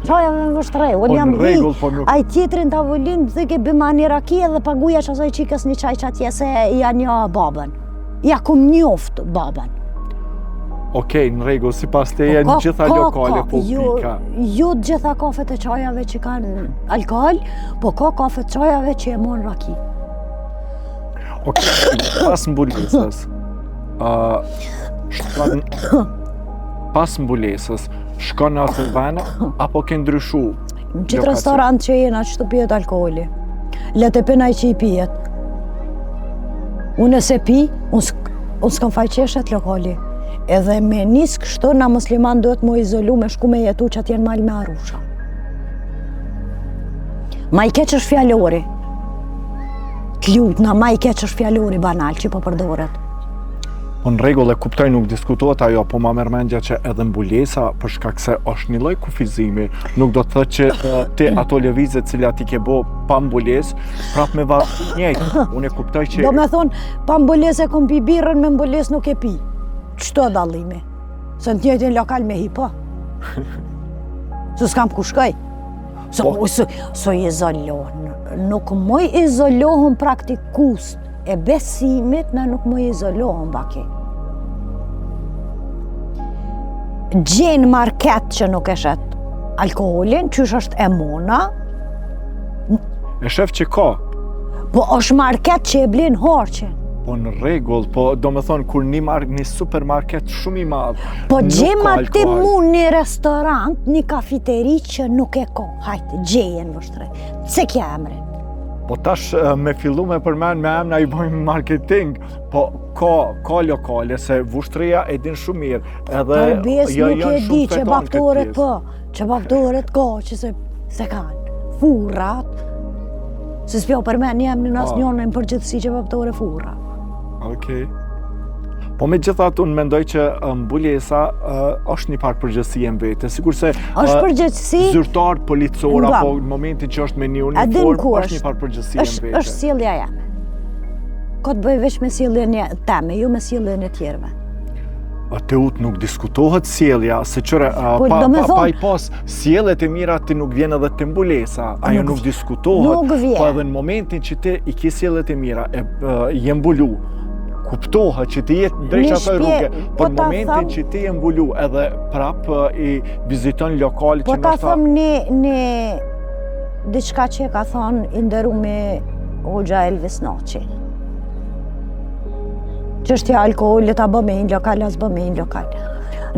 qajave në vështre. Po në regull, po nuk... Aj tjetrin të avullin, dhike bëma një raki edhe paguja që asoj qikës një qaj që atje se janë një babën. Ja kum njoft babën. Okej, në regull, si pas teje në gjitha lokale, po pika. Jo gjitha kafet e qajave që kanë alkohol, po ka kafet qajave që e mon raki. Okej, pas mbulesës, shkon në atë vene, apo ke ndryshu? Në qitë restorant që jena që të pijet alkoholi, letë e penaj që i pijet. Unë e se pi, unë s'kam fajqeshet lokali. Edhe me nis kështu, na musliman duhet mu izolu me shku me jetu që atjen mal me arusha. Ma i keq është fjallori. T'lut, ma i keq është fjallori banal që po përdoret. Po në regull e kuptoj, nuk diskutohet ajo, po ma mërmendja që edhe mbulesa, për shkak se është një lloj kufizimi, nuk do të thë që ti ato lëvizje cilat i ke bo pa mbules, prap me vazhdim njëjtë. Unë e kuptoj që... Do me thonë, pa mbules e kom pi birrën, me mbules nuk e pi. Qëto dallimi? Se në tjetën lokal me hipo. Se s'kam ku shkoj. So izolohën. Nuk moj izolohën praktikust e besimit, na nuk moj izolohën baki. Gjenë market që nuk e shet alkoholin, qysh është e mona. E shef që ka. Po është market që e blen harqin. Po në regull, po do me thonë kur një supermarket shumë i madhë. Po gjema ti mu një restorant, një kafiteri që nuk e ka. Hajtë, gjejen vështre. Se kja emrin? Po tash me fillu me përmen me emna i bojmë marketing, po ka lokale se vushtreja e din shumë mirë. Edhe nuk e di që baktoret po, që baktoret ka, që se kanë. Furrat, se s'pjo përmen një emnin as njënë në përgjithësi që baktore furrat. Okej. Po me gjithat unë mendoj që mbulesa është një parë përgjithësi e mbete, sikur se zyrtar, policor, apo në momentin që është me një uniform, është një parë përgjithësi e mbete. është sjellja jame. Ka të bëj veç me sjelljen teme, jo me sjelljen e tjerëve. Teut nuk diskutohet sjellja, se qëre, pa i pas sjellet e mira ti nuk vjen edhe të mbulesa, ajo nuk diskutohet, po edhe në momentin që ti i ke sjellet e mira, je mbulu, kuptohet që ti jetë drejt atoj rruge, po në momentin që ti je mbulu edhe prap i viziton lokal që po ta thëm një diçka që ka thonë i nderumi Hoxha Elvis Naçi. Çështja e alkoolit a bëmejnë lokal, as bëmejnë lokal.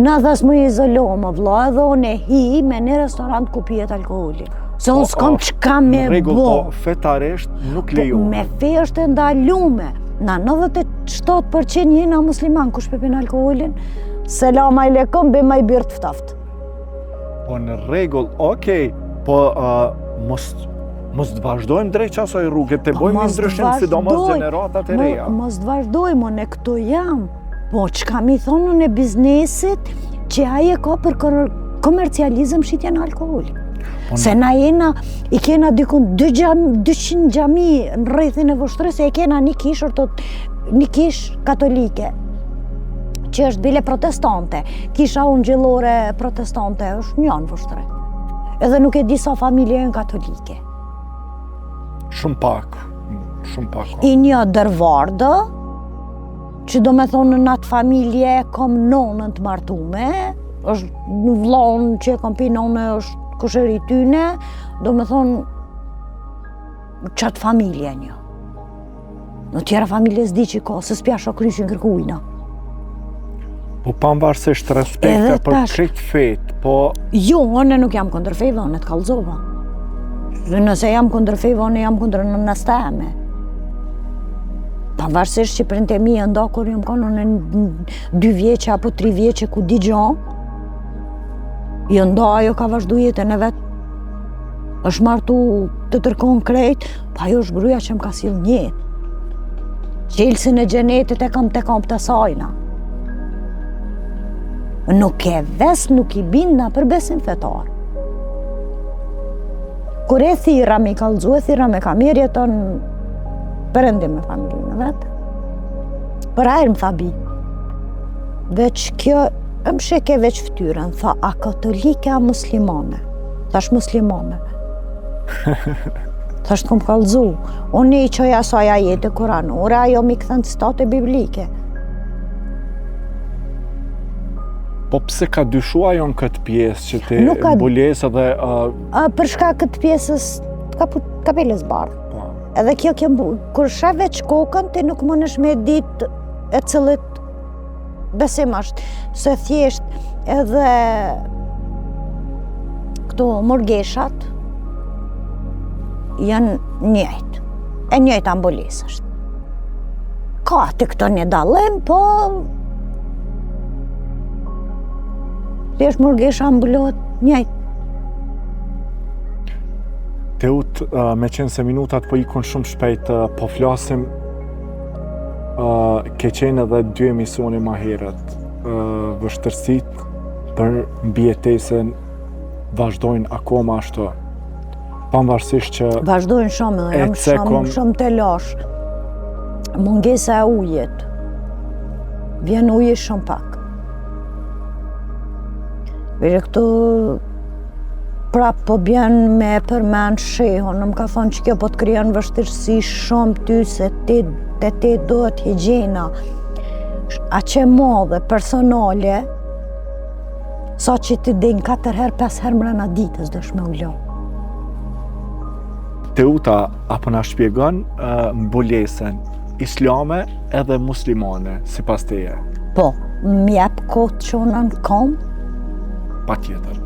Na dhas më izolohë më vlla edhe unë hi me një restorant ku pijet alkoholi. Se unë s'kam qka me bo. Po fetaresht nuk lejohet. Me fe është ndalume. Na 97% jena musliman, kush pepin alkoholin, selam aleikum, be maj birë të ftaft. Po në rregull, okej, po mos të vazhdojmë drejt asaj rruge, të bojmë ndryshim, sidomos gjeneratat e reja. Mos të vazhdojmë, ne këto jam. Po, që kam i thonë në biznesit, që aje ka për komercializëm shqitja në alkoholi. Se na jena, i kena dykun 200 gjami në rrethin e Vështrës, e kena një kish katolike, që është bile protestante. Kisha unë gjellore protestante, është një në Vështrë. Edhe nuk e disa familje në katolike. Shumë pak. I një dërvardë, që do me thonë në atë familje kom nonën të martume, është në vlonë që kom pi none është kushëri tyne, do me thonë qatë familje një. Në tjera familje s'di që ka, se s'pja shokryshin kërkujna. Po pavarësisht respekte për këtë fet, po... Jo, unë nuk jam kundër fejve, unë të kallzova. Nëse jam kundër fejve, unë jam kundër në nësteme. Pavarësisht që printe mi e nda kur jam konë në 2 vjeqe apo 3 vjeqe ku di gjo, i nda ajo ka vazhdu jetën e vetë, është martu të tërkon krejt, pa ajo është gruja që më ka sill njetë. Qelsin e gjenetit e kam të sajna. Nuk e ves, nuk i binda për besim fetar. Kur e thira me i kallzu, e thira me kamirë jeton përëndim me familjën e vetë. Për ajrë më tha bi. Veç kjo, më sheke veç ftyrën, tha, a katolike a muslimane? Thash muslimane. Thash të kom kallzu. Unë i qoja asaj ajete kuranore, ajo mi këthën citate biblike. Po pse ka dyshua jo në këtë pjesë që te mbulesë dhe... Për shka këtë pjesës kapelës bardhë. Edhe kjo kur shë veç kokën, ti nuk mënesh me ditë e cilët besim është, se thjesht edhe këto murgeshat janë njëjtë, e njëjtë ambulesë është. Ka të këto një dallim, po thjesht murgesha ambulohet njëjtë. Teut, me qenë se minutat po ikon shumë shpejt, po flasim ke qenë edhe 2 emisioni ma herët. Vështërsit për mbijetesën vazhdojnë akoma ashtu. Pavarësisht që... Vazhdojnë shumë, jam shumë të lash. Mungesa e ujet. Vjen uje shumë pak. Vire këtu... Prap po bjen me përmen shehon, në më ka thonë që kjo po të kryon vështirësi shumë ty se ti dohet higjena aqe madhe, personale, sa që ti din 4 herë, 5 herë mrena ditës dësh me ullo. Teuta, apo na shpjegon mbulesën islame edhe muslimane, si pas teje? Po, m'jep kohë që unë në kom? Pa tjetër.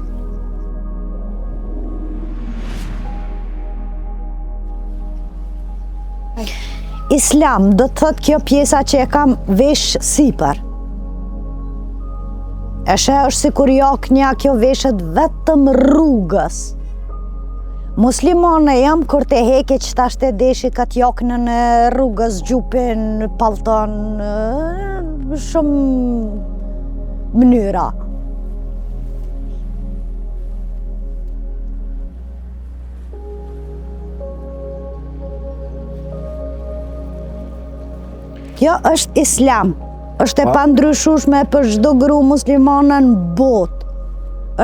Islam, do të thot kjo pjesa që e kam vesh sipër. E shë është si kur jaknja kjo veshet vetëm rrugës. Muslimane jam kur te heke që ta shte deshi këtë jaknë në rrugës, gjupin, palton, shumë mënyra. Kjo është islam, është e pandryshueshme për çdo gru muslimane në botë.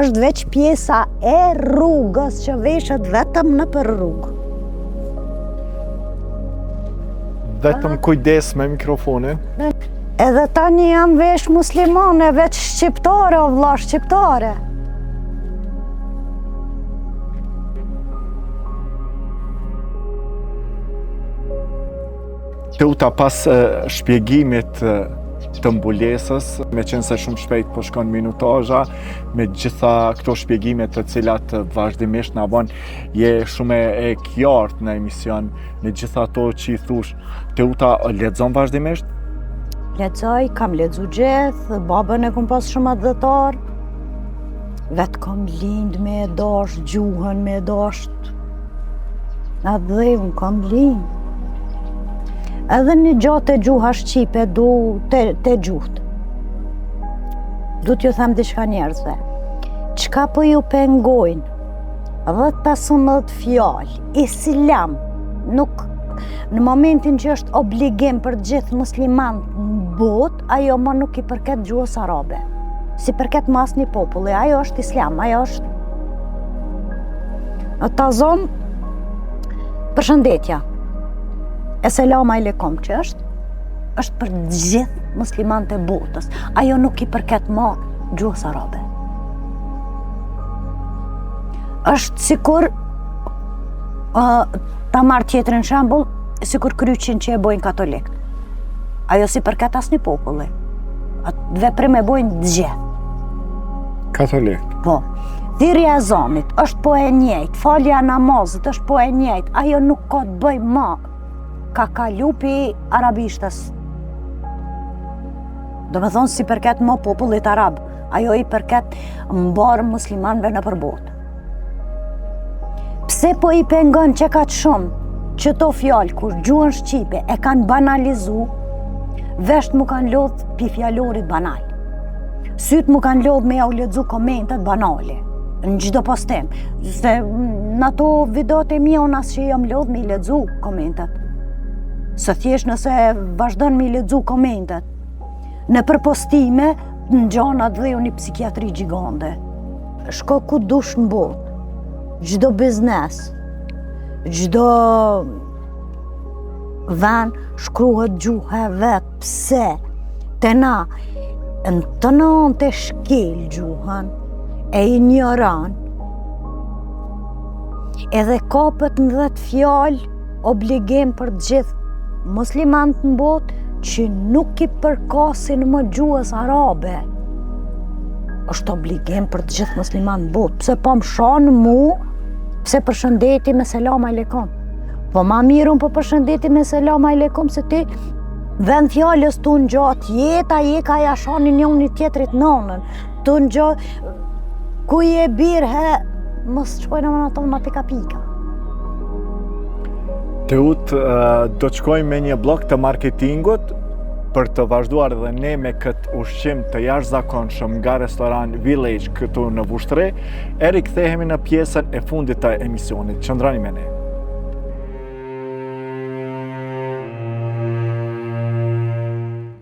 Është veç pjesa e rrugës që veshet vetëm nëpër rrugë. Vetëm kujdes me mikrofonin. Edhe tani jam vesh muslimane, veç shqiptare, o vlla shqiptare. Teuta, pas shpjegimit të mbulesës, me qenë se shumë shpejt po shkon minutazha, me gjitha këto shpjegime të cilat vazhdimisht na bën je shumë e qartë në emision, me gjitha ato që i thush. Teuta lexon vazhdimisht? Lexoj, kam lexu gjithë, babën e kom pas shumë adhëtar, vetë kom lind me e dash, gjuhën me e dash, atë dhe unë kom lind. Edhe një gjatë e gjuha shqipe du të gjuht. Du t'ju them diçka njerëzve. Qka po ju pengojnë? 10-15 fjalë, islam, nuk në momentin që është obligim për gjithë musliman në botë, ajo më nuk i përket gjuhës arabe. Si përket mas një populli, ajo është islam, ajo është... Ta zonë, përshëndetja. Selam aleikum që është për gjithë muslimanët e botës. Ajo nuk i përket më gjuhës arabe. Është sikur ta marr tjetrin shembull, sikur kryqin që e bojnë katolikët. Ajo si përket asnjë populli. Atë veprim e bojnë gjithë. Katolikët. Po. Thirrja e ezanit është po e njëjtë, falja e namazit është po e njëjtë. Ajo nuk ka të bëjë më ka kalu pi arabishtës. Do me thonë si përket më popullit arab, ajo i përket mbarë muslimanëve në përbotë. Pse po i pengon që ka të shumë, që to fjallë kur gjuhën shqipe e kanë banalizu, vesht mu kanë lodh pi fjallorit banal. Syt mu kanë lodh me ja u lexu komentet banale, në çdo postim. Se në ato videot e mia unë as që jam lodh me i lexu komentet. Së thjesht nëse vazhdon me i lexu komentet, në përpostime, në gjanat dhe një psikiatri gjigande. Shko ku dush në botë, gjdo biznes, gjdo ven, shkruhet gjuha vetë, pse, të na, në të nënë të shkel gjuhën, e ignoran, edhe kapët në 10 fjalë, obligim për gjithë muslimanët në botë që nuk i përkasin më gjuhës arabe. Është obligim për të gjithë muslimanët në botë. Pse po më shanë mu, pse përshëndeti me selam aleikum. Po ma mirë unë po përshëndeti me selam aleikum se ti vend fjallës tu në gjatë jeta, ka ja shani një tjetrit nonën. Tu në gjatë, ku je birë he, mos shkojnë më në tonë pika. Teut, do të shkojmë me një blok të marketingut për të vazhduar dhe ne me këtë ushqim të jashtëzakonshëm nga restoran Village këtu në Vushtrri. E rikthehemi në pjesën e fundit të emisionit. Qëndrani me ne.